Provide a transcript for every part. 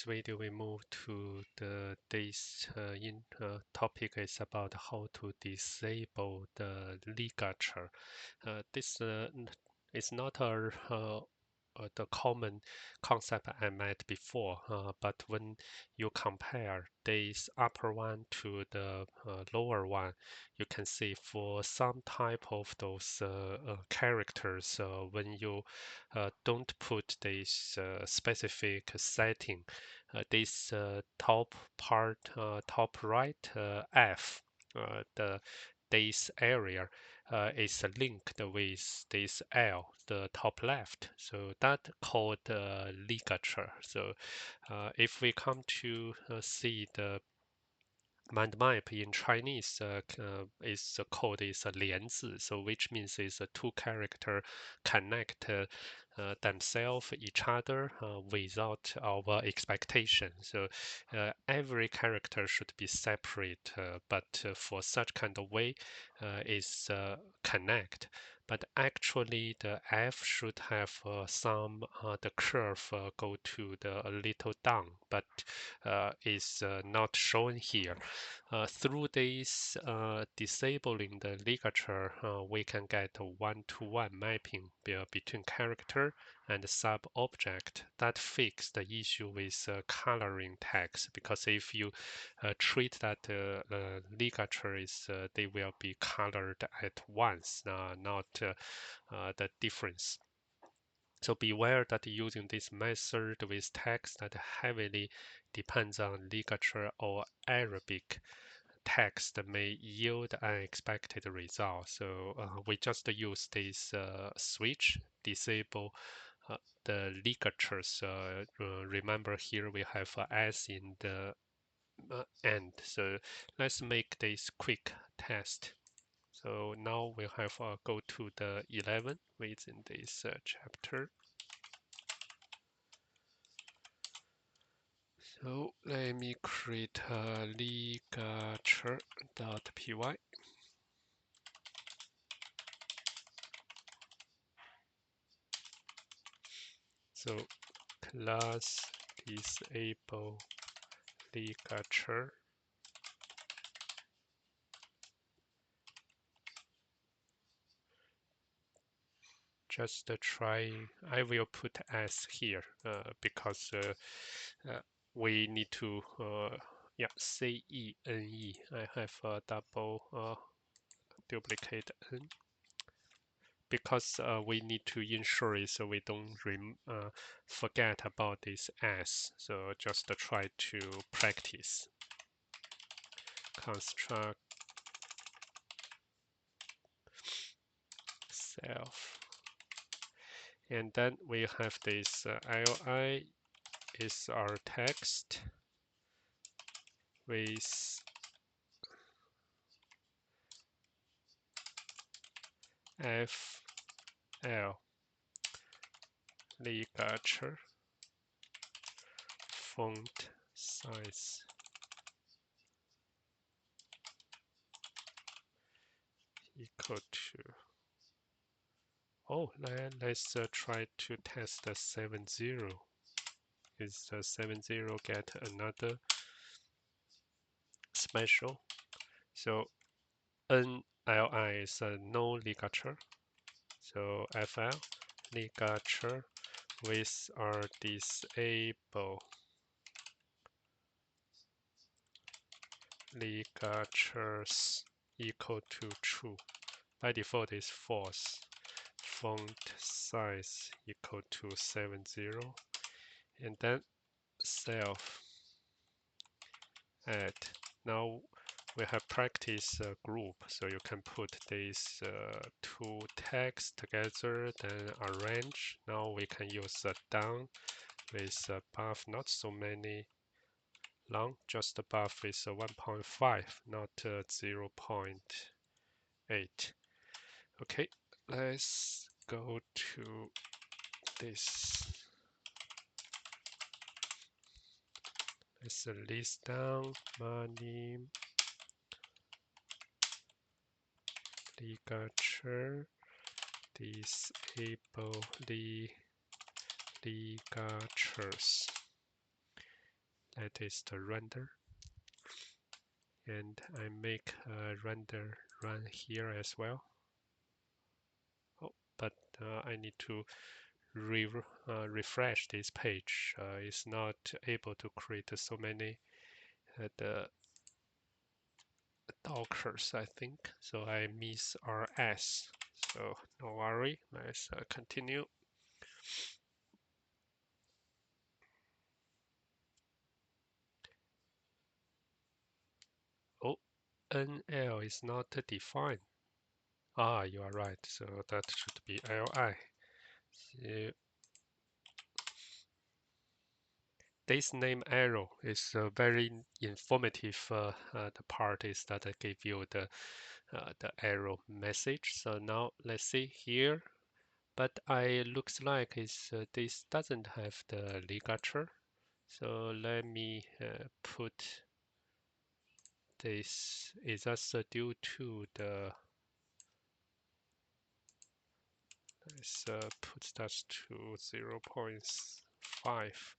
this video, we move to this topic is about how to disable the ligature. This is not the common concept I met before, but when you compare this upper one to the lower one, you can see for some type of those characters, when you don't put this specific setting, this top part, top right F, this area is linked with this L, the top left. So that called ligature. So if we come to see the mind map in Chinese, is called is 连字, so which means is two character connect themselves each other without our expectation. So every character should be separate, but for such kind of way is connect. But actually, the F should have some the curve go to the a little down, but is not shown here. Through this disabling the ligature, we can get a one-to-one mapping between character and sub-object. That fixes the issue with coloring text, because if you treat that ligature is they will be colored at once, not the difference. So beware that using this method with text that heavily depends on ligature or Arabic text may yield unexpected results. So we just use this switch, disable the ligatures. Remember here we have S in the end. So let's make this quick test. So now we have go to the 11 within this chapter. So let me create a ligature.py. So class disable ligature. Just try, I will put S here because we need to, yeah, CENE. I have a double duplicate N because we need to ensure it so we don't forget about this S. So just try to practice. Construct self. And then we have this li is our text with FL ligature font size equal to, oh, let's try to test the 70. Is the 70 get another special? So NLI is no ligature. So FL ligature with our disable ligatures equal to true. By default is false. Font size equal to 70. And then self add. Now we have practice group, so you can put these two tags together, then arrange. Now we can use down with above, not so many long, just above is 1.5, not 0.8. Okay, let's go to this. Let's list down Manim ligature disable ligatures. That is the render. And I make a render run here as well. Oh, but I need to refresh this page. It's not able to create so many the Dockers, I think. So I miss RS. So no worry. Let's continue. Oh, NL is not defined. Ah, you are right. So that should be LI. So this name arrow is very informative. The part is that I give you the arrow message. So now let's see here. But I looks like this doesn't have the ligature. So let me put this. Is that due to the? Let's put that to 0.5,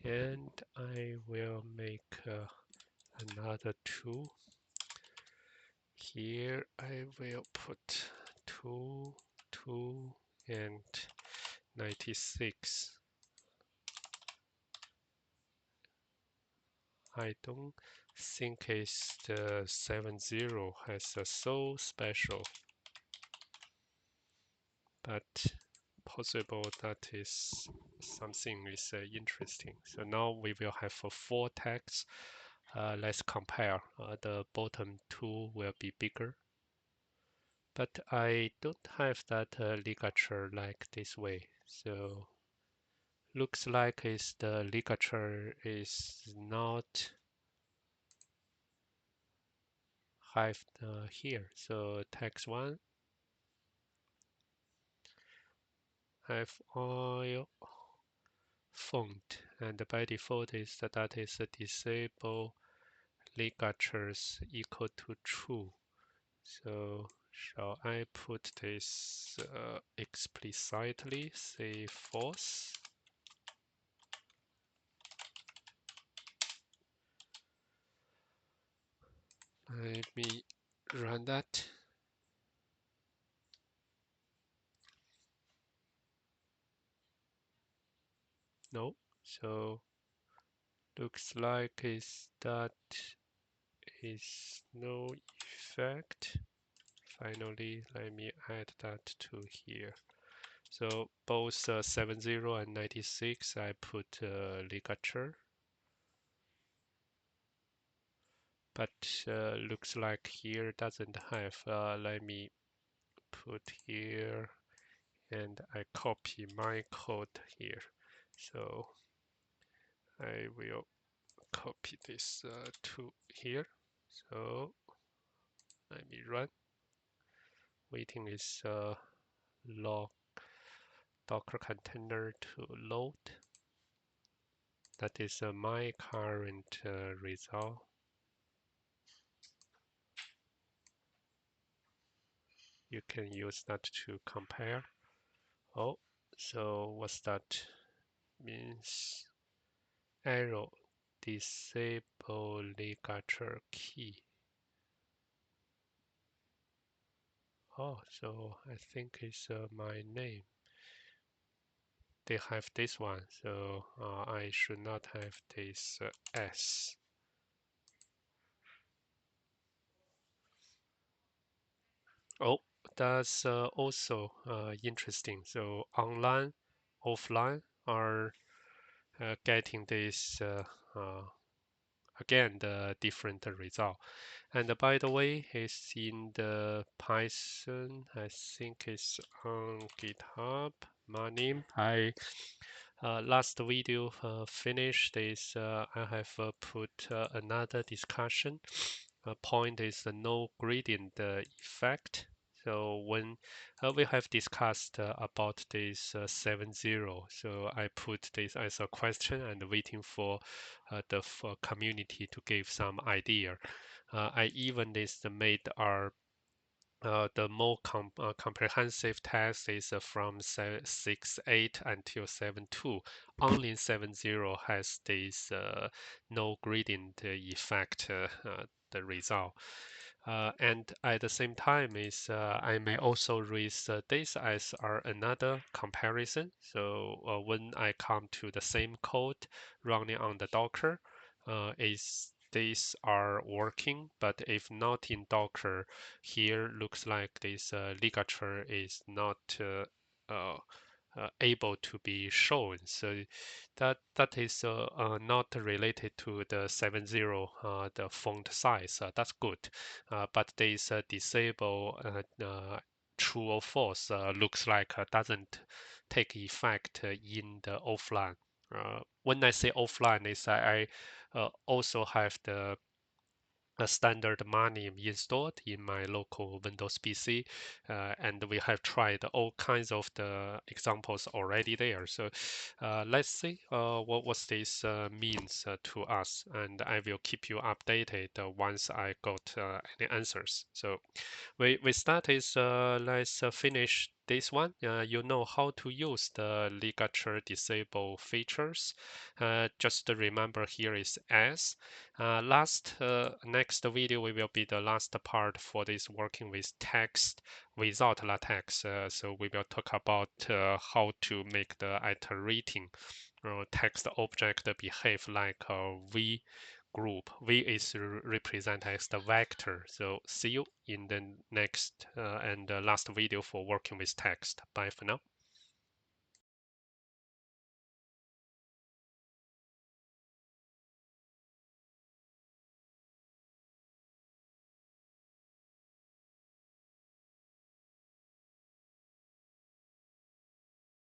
and I will make another 2. Here I will put 2, 2, and 96. I don't think it's the 70 has a so special, but possible that is something is interesting. So now we will have 4 tags. Let's compare. The bottom 2 will be bigger, but I don't have that ligature like this way. So looks like the ligature is not have here. So text 1 have oil font, and by default is that is disable ligatures equal to true. So shall I put this explicitly, say false? Let me run that. No, so looks like that is no effect. Finally, let me add that to here. So both 70 and 96, I put ligature, but looks like here doesn't have. Let me put here, and I copy my code here. So I will copy this to here. So let me run. Waiting is log Docker container to load. That is my current result. You can use that to compare. Oh, so what's that means? Arrow disable ligature key. Oh, so I think it's my name. They have this one, so I should not have this S. Oh, that's also interesting. So online, offline are getting this again the different result. And by the way, it's in the Python. I think it's on GitHub. Manim. I last video finished is I have put another discussion. Point is the no gradient effect. So when we have discussed about this 7.0, so I put this as a question and waiting for the community to give some idea. I even made our the more comprehensive text is from 6.8 until 7.2. Only 7.0 has this no gradient effect, the result. And at the same time is I may also raise this as another comparison. So when I come to the same code running on the Docker, is these are working, but if not in Docker, here looks like this ligature is not uh, able to be shown. So that is not related to the 7.0, the font size. That's good. But this disable true or false looks like doesn't take effect in the offline. When I say offline, is I also have the a standard Manim installed in my local Windows PC, and we have tried all kinds of the examples already there. So let's see what this means to us, and I will keep you updated once I got any answers. So we start is let's finish this one. You know how to use the ligature disable features. Just remember here is S. Next video we will be the last part for this working with text without LaTeX. So we will talk about how to make the iterating text object behave like a V group. V is represented as the vector. So see you in the next and last video for working with text. Bye for now.